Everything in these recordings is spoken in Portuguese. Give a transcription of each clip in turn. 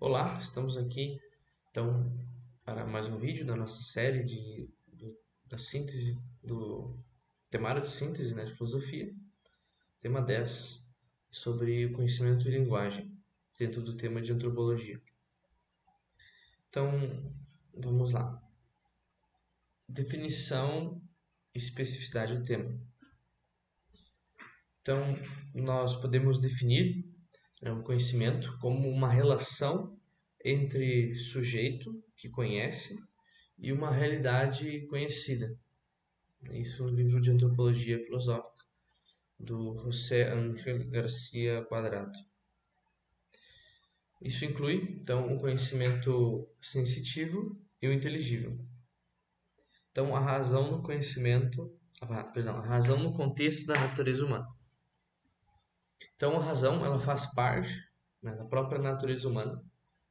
Olá, estamos aqui então para mais um vídeo da nossa série da síntese do temário de síntese, né, de filosofia, tema 10 sobre o conhecimento e linguagem, dentro do tema de antropologia. Então, vamos lá. Definição e especificidade do tema. Então, nós podemos definir, né, o conhecimento como uma relação entre sujeito que conhece e uma realidade conhecida. Isso no livro de Antropologia Filosófica do José Ángel Garcia Quadrado. Isso inclui, então, o conhecimento sensitivo e o inteligível. Então, a razão no conhecimento, a razão no contexto da natureza humana. Então, a razão, ela faz parte, né, da própria natureza humana,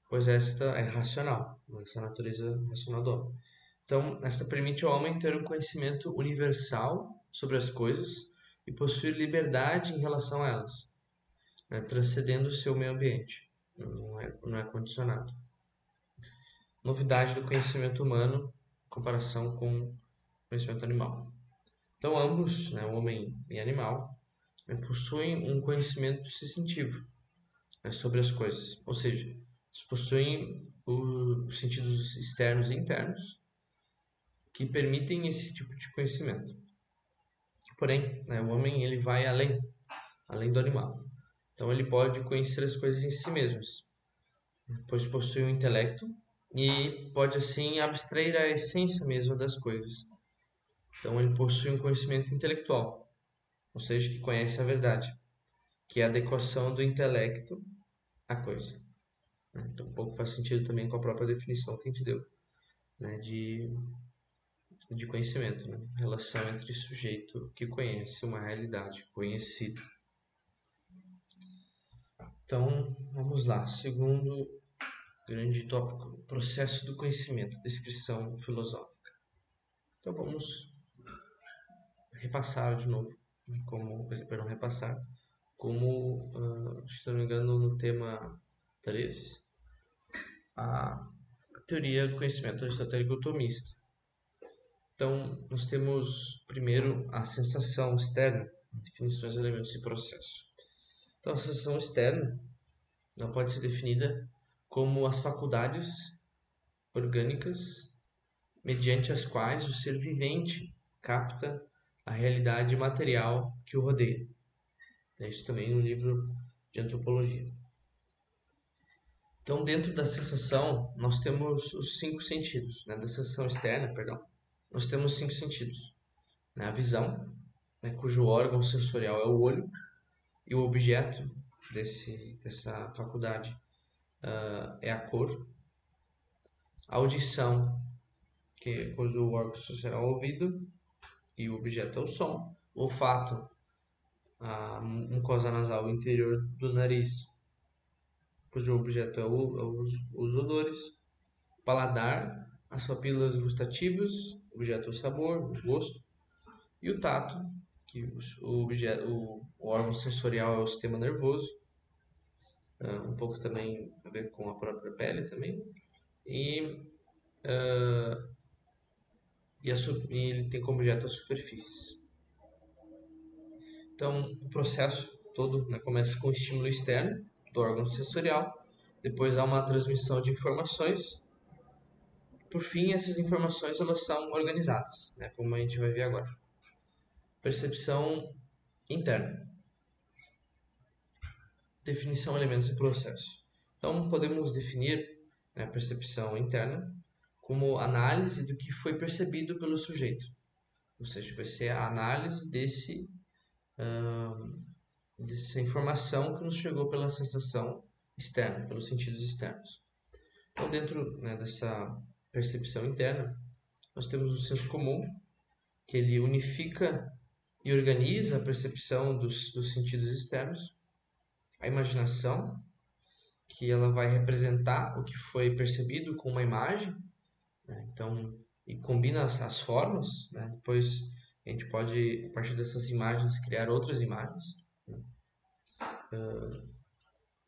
pois esta é racional, essa é a natureza racional do homem. Então, esta permite ao homem ter um conhecimento universal sobre as coisas e possuir liberdade em relação a elas, né, transcendendo o seu meio ambiente. Não é condicionado. Novidade do conhecimento humano em comparação com o conhecimento animal. Então, ambos, né, o homem e o animal, né, possuem um conhecimento sensitivo, né, sobre as coisas. Ou seja, eles possuem os sentidos externos e internos que permitem esse tipo de conhecimento. Porém, né, o homem ele vai além do animal. Então ele pode conhecer as coisas em si mesmas, pois possui um intelecto e pode assim abstrair a essência mesma das coisas. Então ele possui um conhecimento intelectual, ou seja, que conhece a verdade, que é a adequação do intelecto à coisa. Então um pouco faz sentido também com a própria definição que a gente deu, né, de conhecimento, né? Relação entre sujeito que conhece uma realidade conhecida. Então, vamos lá. Segundo grande tópico, processo do conhecimento, descrição filosófica. Então, vamos repassar de novo, né, perdão, repassar, como, se não me engano, no tema 3, a teoria do conhecimento aristotélico tomista. Então, nós temos primeiro a sensação externa, definições, elementos e processo. Então, a sensação externa ela pode ser definida como as faculdades orgânicas mediante as quais o ser vivente capta a realidade material que o rodeia. Isso também no livro de antropologia. Então, dentro da sensação, nós temos os cinco sentidos. Né? Da sensação externa, perdão, nós temos cinco sentidos. Né? A visão, né, cujo órgão sensorial é o olho, e o objeto dessa faculdade é a cor. A audição, cujo órgão sensorial é o ouvido, e o objeto é o som. O olfato, a mucosa nasal, o interior do nariz, cujo objeto os odores. Paladar, as papilas gustativas, o objeto é o sabor, o gosto. E o tato, que o órgão sensorial é o sistema nervoso, um pouco também a ver com a própria pele também. E, e ele tem como objeto as superfícies. Então, o processo todo, né, começa com o estímulo externo do órgão sensorial, depois há uma transmissão de informações. Por fim, essas informações elas são organizadas, né, como a gente vai ver agora. Percepção interna. Definição, elementos e processo. Então, podemos definir, né, a percepção interna como análise do que foi percebido pelo sujeito. Ou seja, vai ser a análise dessa informação que nos chegou pela sensação externa, pelos sentidos externos. Então, dentro, né, dessa percepção interna, nós temos o senso comum, que ele unifica e organiza a percepção dos sentidos externos. A imaginação, que ela vai representar o que foi percebido com uma imagem, né? Então, e combina as formas, né? Depois a gente pode, a partir dessas imagens, criar outras imagens, né?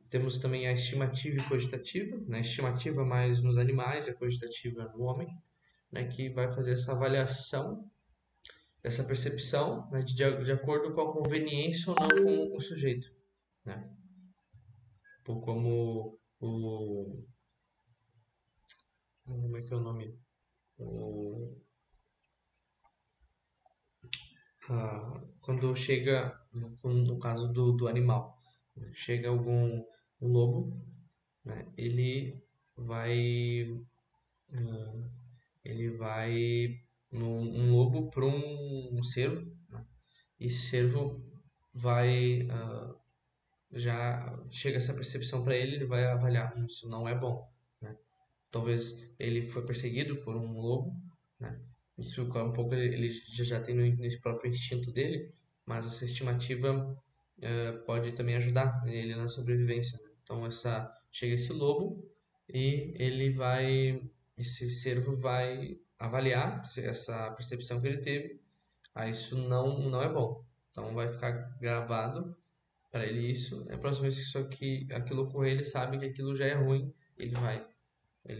Temos também a estimativa e cogitativa, né? A estimativa mais nos animais, a cogitativa no homem, né? Que vai fazer essa avaliação, essa percepção, né? De acordo com a conveniência ou não com o sujeito, né? Por como como é que é o nome? O, quando chega, no caso do animal, né? Chega um lobo, né? Vai ele vai um lobo para um cervo, né? E esse cervo vai já chega essa percepção para ele, ele vai avaliar, isso não é bom, né? Talvez ele foi perseguido por um lobo, né? Isso é um pouco ele já tem no próprio instinto dele, mas essa estimativa pode também ajudar ele na sobrevivência, né? Então essa chega esse lobo e esse cervo vai avaliar essa percepção que ele teve. Isso não é bom. Então vai ficar gravado para ele isso. A próxima vez que aquilo ocorrer, ele sabe que aquilo já é ruim, ele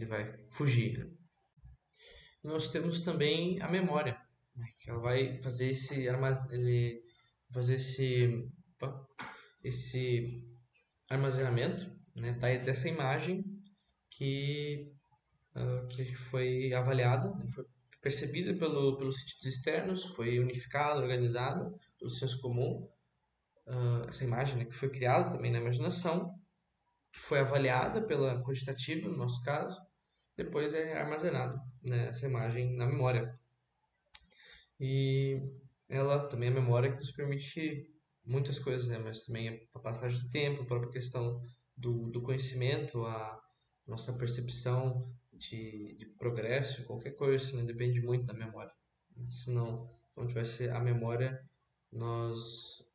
vai fugir, né? Nós temos também a memória, né? Que ela vai fazer fazer esse armazenamento, né? Dessa imagem que que foi avaliada, né? Foi percebida pelos sentidos externos, foi unificada, organizada pelo senso comum, essa imagem, né, que foi criada também na imaginação, foi avaliada pela cogitativa, no nosso caso, depois é armazenada, né, essa imagem na memória. E ela também é a memória que nos permite muitas coisas, né, mas também a passagem do tempo, a própria questão do conhecimento, a nossa percepção de progresso, qualquer coisa, né, depende muito da memória. Se não tivesse a memória, nós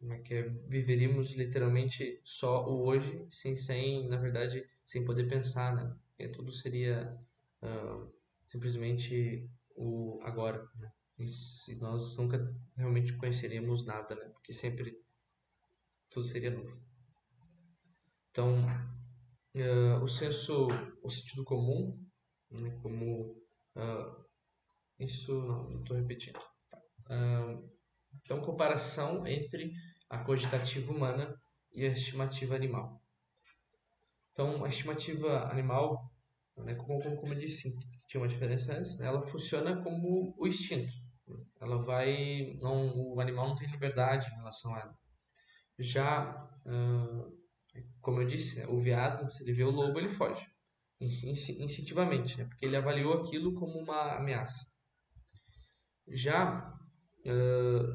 viveríamos literalmente só o hoje, na verdade, sem poder pensar, né? E tudo seria simplesmente o agora, né? E nós nunca realmente conheceríamos nada, né? Porque sempre tudo seria novo. Então, o o sentido comum, né? Como isso, não estou repetindo. Então, comparação entre a cogitativa humana e a estimativa animal. Então, a estimativa animal, né, como eu disse, que tinha uma diferença antes, né, ela funciona como o instinto. Ela vai, não, o animal não tem liberdade em relação a ela. Já, como eu disse, né, o veado, se ele vê o lobo, ele foge, instintivamente, né, porque ele avaliou aquilo como uma ameaça. Já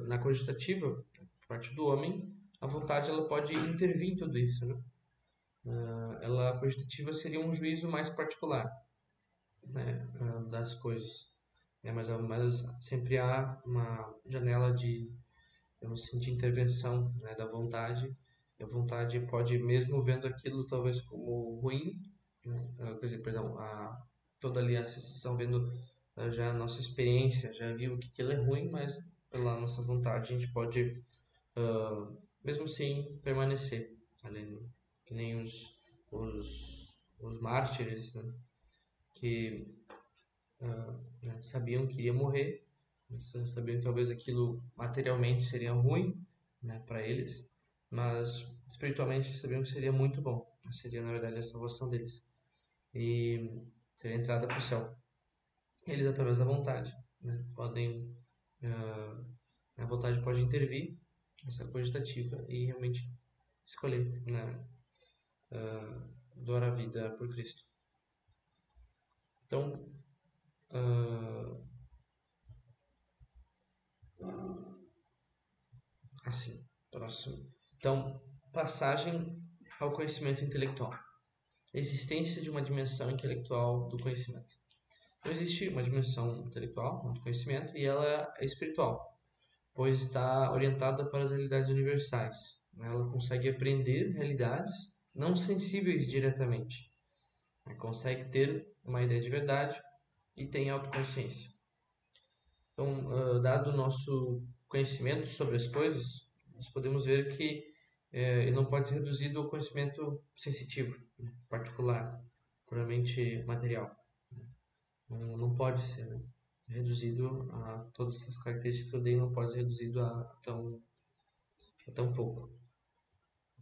na cogitativa, por parte do homem, a vontade ela pode intervir em tudo isso, né? A cogitativa seria um juízo mais particular, né, das coisas, né? Mas sempre há uma janela de intervenção, né, da vontade. E a vontade pode, mesmo vendo aquilo talvez como ruim, né? Quer dizer, perdão, toda ali a sensação vendo já a nossa experiência, já viu que aquilo é ruim, mas pela nossa vontade a gente pode mesmo assim permanecer ali, que nem os mártires, né, que né, sabiam que iria morrer, sabiam que talvez aquilo materialmente seria ruim, né, para eles, mas espiritualmente sabiam que seria muito bom, né, seria na verdade a salvação deles e seria a entrada para o céu. Eles através da vontade, né, podem a vontade pode intervir essa cogitativa e realmente escolher, né, doar a vida por Cristo. Então, assim, próximo. Então, passagem ao conhecimento intelectual. Existência de uma dimensão intelectual do conhecimento. Então, existe uma dimensão intelectual do conhecimento e ela é espiritual, pois está orientada para as realidades universais. Ela consegue aprender realidades não sensíveis diretamente. Ela consegue ter uma ideia de verdade e tem autoconsciência. Então, dado o nosso conhecimento sobre as coisas, nós podemos ver que e não pode ser reduzido ao conhecimento sensitivo, particular, puramente material. Não pode ser, né, reduzido a todas essas características que eu dei, não pode ser reduzido a tão pouco.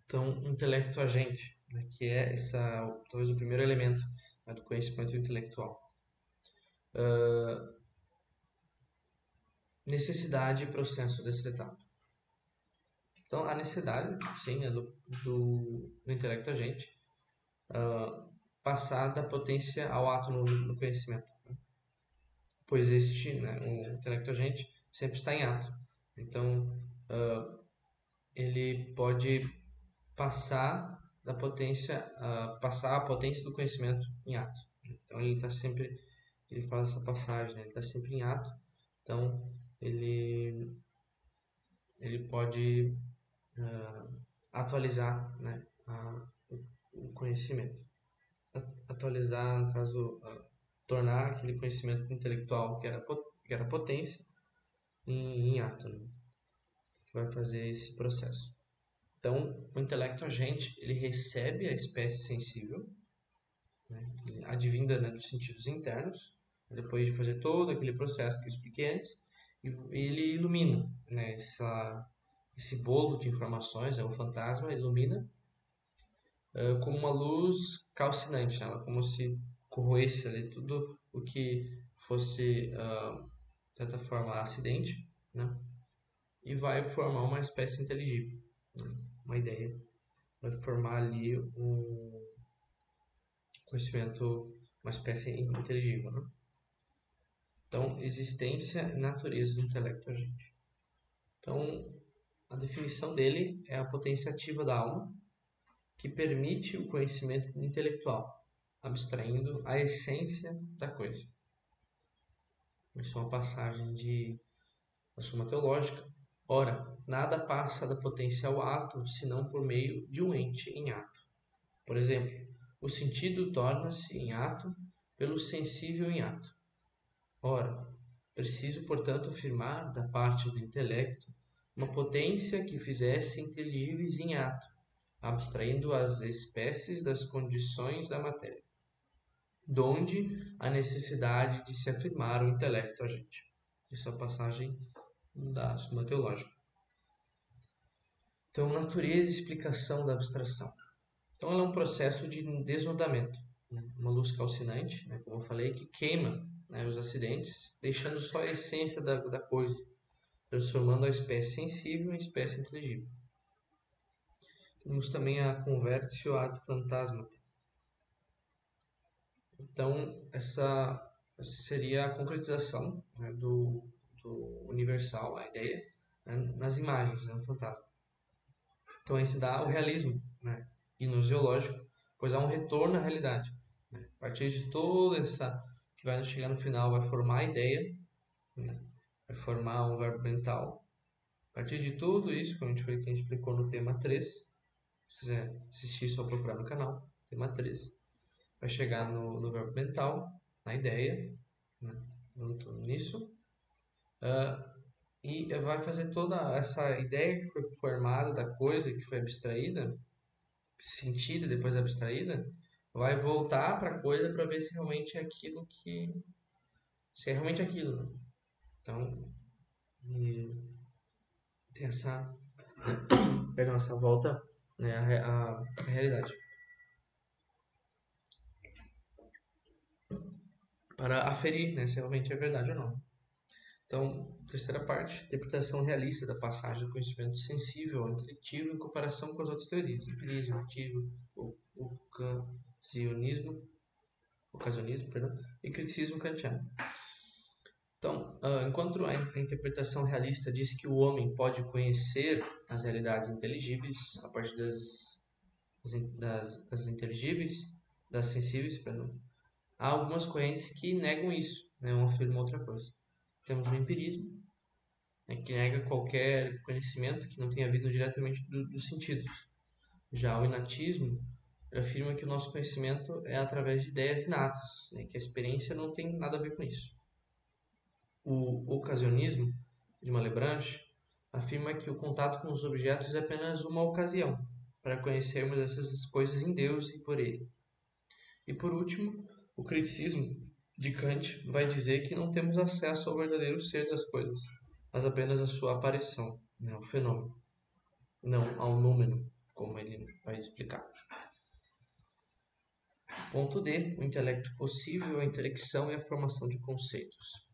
Então, intelecto agente, né, que é talvez o primeiro elemento, né, do conhecimento intelectual. Necessidade e processo dessa etapa. Então, a necessidade, sim, né, do intelecto agente, passar da potência ao ato no conhecimento, né? Pois né, o intelecto agente sempre está em ato. Então, ele pode passar passar a potência do conhecimento em ato. Então, ele faz essa passagem, né? Ele está sempre em ato. Então, ele pode atualizar, né, o conhecimento. Atualizar, no caso, tornar aquele conhecimento intelectual que era potência em ato, né, que vai fazer esse processo. Então, o intelecto agente, ele recebe a espécie sensível, né, advinda, né, dos sentidos internos, depois de fazer todo aquele processo que eu expliquei antes, e ele ilumina, né, esse bolo de informações, o fantasma ilumina como uma luz calcinante, né? Como se corroesse ali tudo o que fosse, de certa forma, acidente, né? E vai formar uma espécie inteligível, né? Uma ideia. Vai formar ali um conhecimento, uma espécie inteligível, né? Então, existência e natureza do intelecto agente. Então, a definição dele é a potência ativa da alma, que permite o conhecimento intelectual, abstraindo a essência da coisa. Isso é uma passagem da Suma Teológica. Ora, nada passa da potência ao ato, senão por meio de um ente em ato. Por exemplo, o sentido torna-se em ato pelo sensível em ato. Ora, preciso, portanto, afirmar da parte do intelecto uma potência que fizesse inteligíveis em ato, abstraindo as espécies das condições da matéria, donde a necessidade de se afirmar o intelecto agente. Isso é a passagem da Suma Teológica. Então, natureza e explicação da abstração. Então, ela é um processo de desnudamento, né? Uma luz calcinante, né, como eu falei, que queima, né, os acidentes, deixando só a essência da coisa, transformando a espécie sensível em espécie inteligível. Temos também a convertio ad phantasmata. Então, essa seria a concretização, né, do universal, a ideia, né, nas imagens, né, no fantasma. Então, aí se dá o realismo, né, gnoseológico, pois há um retorno à realidade, né? A partir de toda essa que vai chegar no final, vai formar a ideia, né, vai formar um verbo mental. A partir de tudo isso, como a gente explicou no tema 3, se quiser assistir, só procurar no canal, tema 3, vai chegar no verbo mental, na ideia, né, nisso, e vai fazer toda essa ideia que foi formada da coisa, que foi abstraída, sentida, depois abstraída, vai voltar para a coisa para ver se realmente é aquilo se é realmente aquilo, né? Então, tem pega essa volta, né, a realidade. Para aferir, né, se realmente é verdade ou não. Então, terceira parte, interpretação realista da passagem do conhecimento sensível ao intelectivo em comparação com as outras teorias, empirismo, ativo, occasionismo, perdão, e criticismo kantiano. Então, enquanto a interpretação realista diz que o homem pode conhecer as realidades inteligíveis a partir das inteligíveis, das sensíveis, perdão, há algumas correntes que negam isso, né, ou afirmam outra coisa. Temos o empirismo, né, que nega qualquer conhecimento que não tenha vindo diretamente dos sentidos. Já o inatismo afirma que o nosso conhecimento é através de ideias inatas, né, que a experiência não tem nada a ver com isso. O occasionismo, de Malebranche, afirma que o contato com os objetos é apenas uma ocasião para conhecermos essas coisas em Deus e por Ele. E por último, o criticismo de Kant vai dizer que não temos acesso ao verdadeiro ser das coisas, mas apenas à sua aparição, né, ao fenômeno, não ao número, como ele vai explicar. Ponto D. O intelecto possível, a intelecção e a formação de conceitos.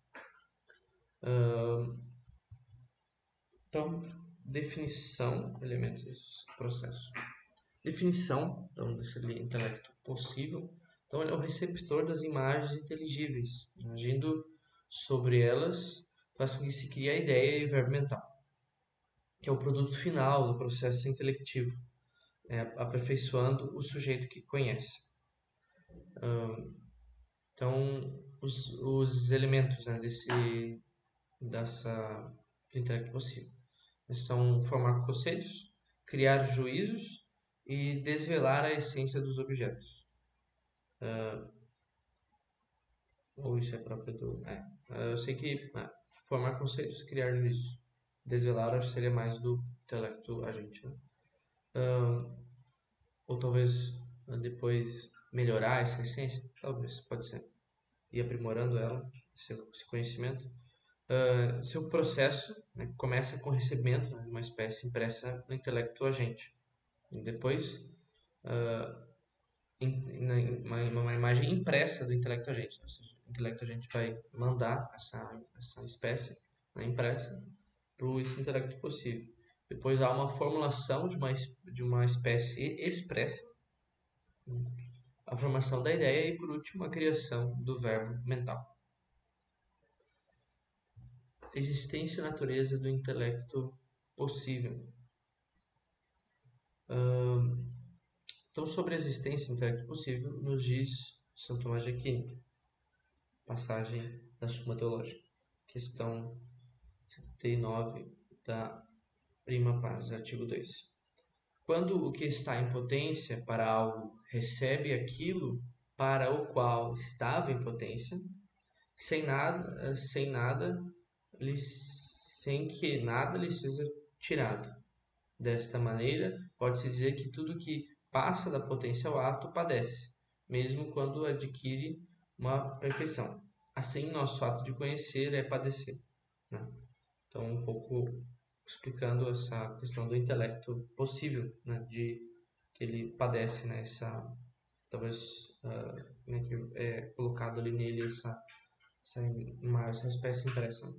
Então, definição, elementos desse processo. Definição, então, desse intelecto possível. Então, ele é o receptor das imagens inteligíveis. Agindo sobre elas, faz com que se crie a ideia e o verbo mental, que é o produto final do processo intelectivo, aperfeiçoando o sujeito que conhece. Então, os elementos, né, do intelecto possível são formar conceitos, criar juízos e desvelar a essência dos objetos. Ou isso é próprio do... eu sei que formar conceitos, criar juízos. Desvelar acho que seria mais do intelecto agente, né? Ou talvez depois melhorar essa essência, talvez, pode ser. E aprimorando ela, esse conhecimento. Seu processo, né, começa com o recebimento, né, de uma espécie impressa no intelecto agente. E depois, uma imagem impressa do intelecto agente. Ou seja, o intelecto agente vai mandar essa espécie, né, impressa para esse intelecto possível. Depois há uma formulação de uma espécie expressa, a formação da ideia e, por último, a criação do verbo mental. Existência e natureza do intelecto possível. Então, sobre a existência do intelecto possível, nos diz São Tomás de Aquino, passagem da Suma Teológica, questão 79 da Prima Pars, artigo 2. Quando o que está em potência para algo recebe aquilo para o qual estava em potência, sem que nada lhe seja tirado. Desta maneira, pode-se dizer que tudo que passa da potência ao ato padece, mesmo quando adquire uma perfeição. Assim, nosso ato de conhecer é padecer, né? Então, um pouco explicando essa questão do intelecto possível, né, de que ele padece, né, talvez né, que é colocado ali nele essa espécie impressa.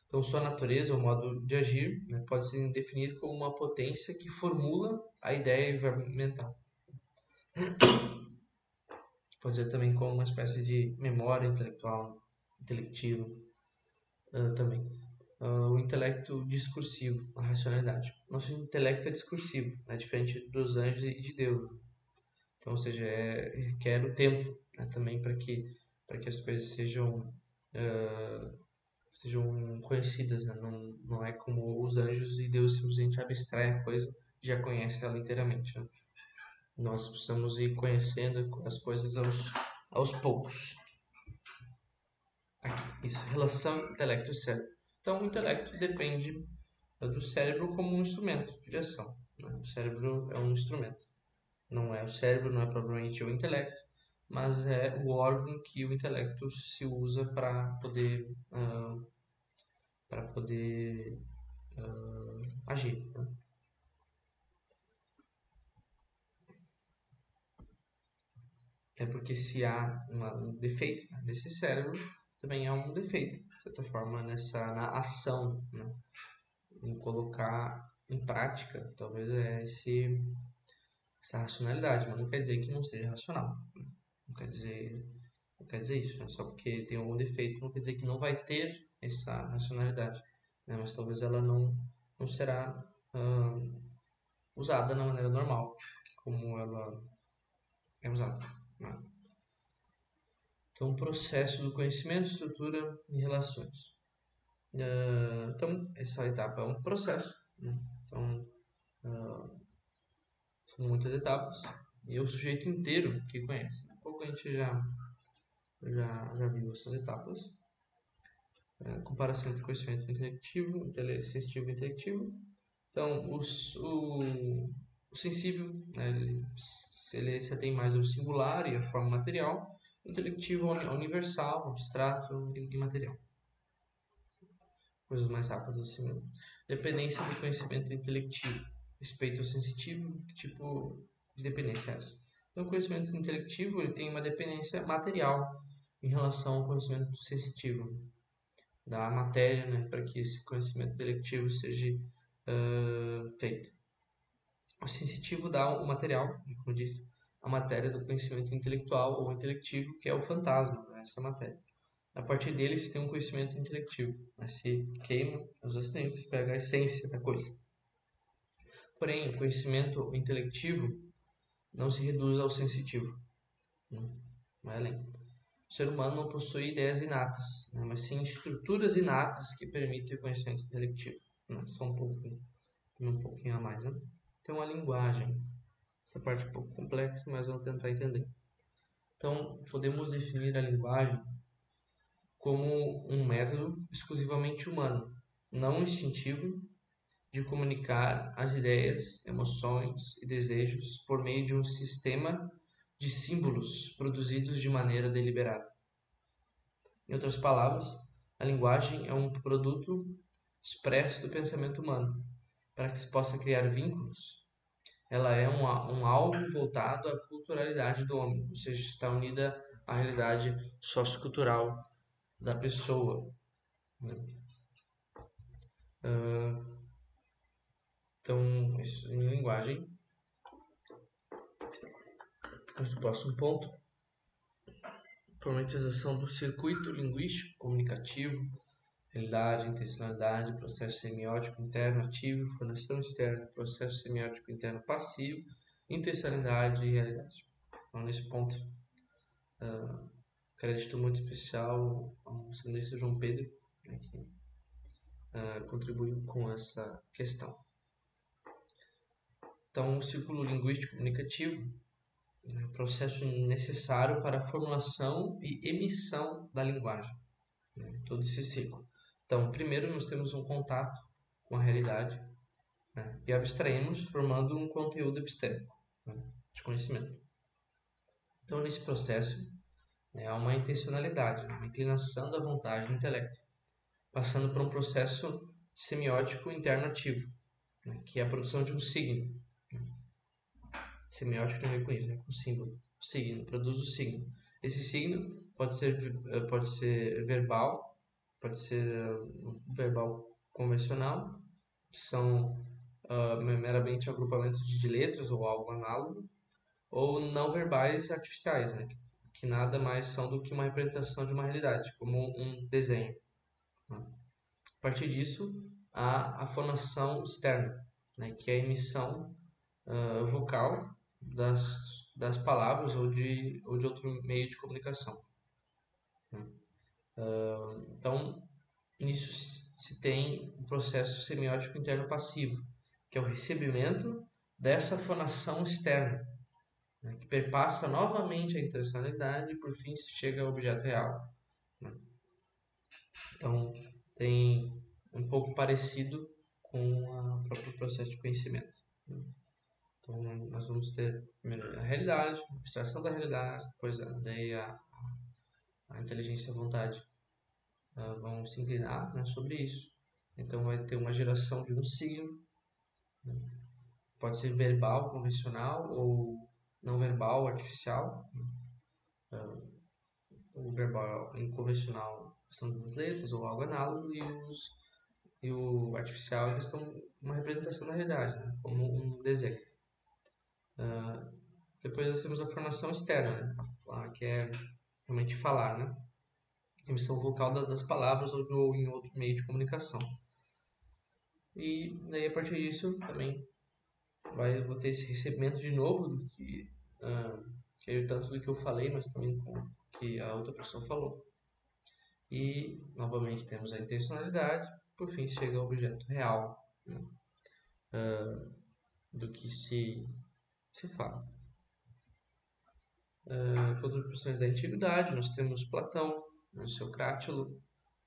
Então, sua natureza, o modo de agir, né, pode ser definido como uma potência que formula a ideia e o verbo mental. Pode ser também como uma espécie de memória intelectual, intelectiva também. O intelecto discursivo, a racionalidade. Nosso intelecto é discursivo, né, diferente dos anjos e de Deus. Então, ou seja, requer o tempo, né, também para que as coisas sejam conhecidas, né? Não é como os anjos e Deus simplesmente abstrai a coisa e já conhece ela inteiramente, né? Nós precisamos ir conhecendo as coisas aos poucos. Aqui, isso, relação intelecto e cérebro. Então, o intelecto depende do cérebro como um instrumento de ação, né? O cérebro é um instrumento. O cérebro não é propriamente o intelecto, mas é o órgão que o intelecto se usa para poder agir, né? É porque se há um defeito nesse cérebro, também há um defeito, de certa forma, na ação, né? Em colocar em prática, talvez essa racionalidade, mas não quer dizer que não seja racional, né? Não quer dizer isso, né? Só porque tem algum defeito não quer dizer que não vai ter essa racionalidade, né? Mas talvez ela não será usada da maneira normal, como ela é usada, né? Então, processo do conhecimento, estrutura e relações. Então, essa etapa é um processo, né? Então, são muitas etapas e é o sujeito inteiro que conhece. Há pouco a gente já viu essas etapas. comparação entre conhecimento intelectivo, sensitivo e intelectivo. Então, o sensível, né, ele se atém mais ao singular e à forma material. O intelectivo é universal, abstrato e imaterial. Coisas mais rápidas assim mesmo. Dependência do conhecimento intelectivo. Respeito ao sensitivo, que tipo de dependência é essa? Então, o conhecimento intelectivo ele tem uma dependência material em relação ao conhecimento sensitivo, da matéria, né, para que esse conhecimento intelectivo seja feito. O sensitivo dá o material, como eu disse, a matéria do conhecimento intelectual ou intelectivo, que é o fantasma, né, essa matéria. A partir dele se tem um conhecimento intelectivo, né, se queima os acidentes, pega a essência da coisa. Porém, o conhecimento intelectivo não se reduz ao sensitivo, né, vai além. O ser humano não possui ideias inatas, né, mas sim estruturas inatas que permitem o conhecimento intelectivo. Né, só um pouquinho a mais, né? Tem uma linguagem. Essa parte é um pouco complexa, mas vamos tentar entender. Então, podemos definir a linguagem como um método exclusivamente humano, não instintivo, de comunicar as ideias, emoções e desejos por meio de um sistema de símbolos produzidos de maneira deliberada. Em outras palavras, a linguagem é um produto expresso do pensamento humano, para que se possa criar vínculos. Ela é um algo voltado à culturalidade do homem, ou seja, está unida à realidade sociocultural da pessoa. Né? Então, isso em linguagem. Vamos para o próximo ponto. Formatização do circuito linguístico comunicativo, realidade, intencionalidade, processo semiótico interno ativo, formação externa, processo semiótico interno passivo, intencionalidade e realidade. Então, nesse ponto, crédito muito especial ao sanduíche João Pedro, né, que contribuiu com essa questão. Então, o círculo linguístico comunicativo é o processo necessário para a formulação e emissão da linguagem, né, todo esse ciclo. Então, primeiro nós temos um contato com a realidade, né, e abstraímos formando um conteúdo epistêmico, né, de conhecimento. Então, nesse processo, né, há uma intencionalidade, uma inclinação da vontade do intelecto, passando por um processo semiótico interno ativo, né, que é a produção de um signo. Semiótico tem a ver com isso, né, com símbolo. O signo, produz o signo. Esse signo pode ser verbal, pode ser verbal convencional, que são meramente agrupamentos de letras ou algo análogo, ou não verbais artificiais, né, que nada mais são do que uma representação de uma realidade, como um desenho. Né? A partir disso, há a fonação externa, né, que é a emissão vocal das palavras ou de outro meio de comunicação. Né? Então, nisso se tem o processo semiótico interno passivo, que é o recebimento dessa fonação externa, né, que perpassa novamente a intencionalidade e por fim se chega ao objeto real. Né? Então, tem um pouco parecido com o próprio processo de conhecimento. Né? Então, nós vamos ter primeiro a realidade, a abstração da realidade, depois daí a inteligência e a vontade vão se inclinar, né, sobre isso. Então, vai ter uma geração de um signo, né? Pode ser verbal, convencional, ou não verbal, artificial. O verbal convencional são das letras ou algo análogo, e o artificial é uma representação da realidade, né, como um desenho. Depois nós temos a formação externa, né, que é realmente falar, né, emissão vocal das palavras ou em outro meio de comunicação. E daí a partir disso também vou ter esse recebimento de novo do que tanto do que eu falei, mas também com o que a outra pessoa falou. E novamente temos a intencionalidade, por fim chega ao objeto real, né, do que se fala. Contribuições da antiguidade, nós temos Platão, né, seu Crátilo,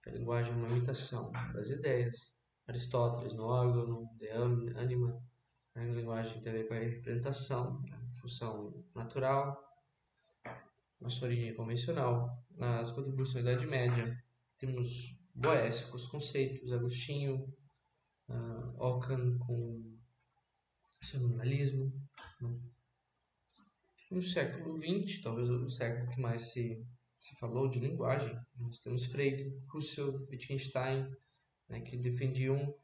A linguagem é uma imitação das ideias. Aristóteles, no órgão, de anima. A linguagem tem a ver com a representação, a função natural, nossa origem convencional. Nas contribuições da Idade Média, temos Boécio com os conceitos, Agostinho, Ockham com seu nominalismo. No século XX, talvez o século que mais se falou de linguagem, nós temos Freire, Husserl, Wittgenstein, né, que defendiam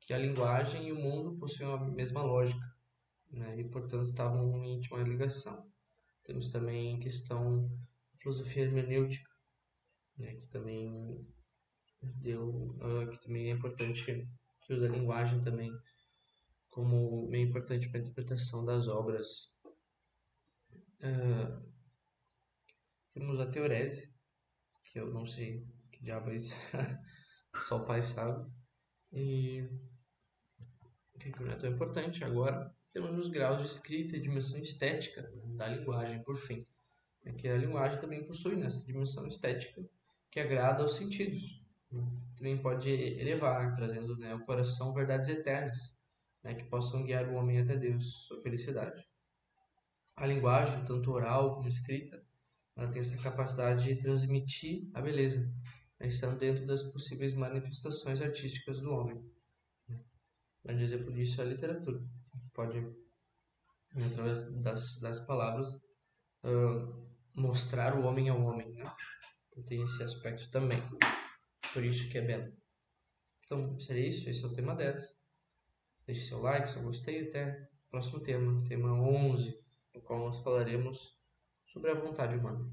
que a linguagem e o mundo possuíam a mesma lógica, né, e, portanto, estavam em íntima ligação. Temos também a questão da filosofia hermenêutica, né, que também que também é importante, que usa a linguagem também como meio importante para a interpretação das obras. Temos a teorese, que eu não sei que diabo é isso, só o pai sabe, e que não é tão importante. Agora temos os graus de escrita e dimensão estética, né, da linguagem, por fim. É que a linguagem também possui nessa dimensão estética que agrada aos sentidos, né? Também pode elevar, trazendo, né, ao coração verdades eternas, né, que possam guiar o homem até Deus, sua felicidade. A linguagem, tanto oral como escrita, ela tem essa capacidade de transmitir a beleza, né, estando dentro das possíveis manifestações artísticas do homem. Um exemplo disso é a literatura, que pode, através das palavras, mostrar o homem ao homem, né? Então tem esse aspecto também, por isso que é belo. Então seria isso, esse é o tema 10. Deixe seu like, seu gostei, até o próximo tema, tema 11, no qual nós falaremos sobre a vontade humana.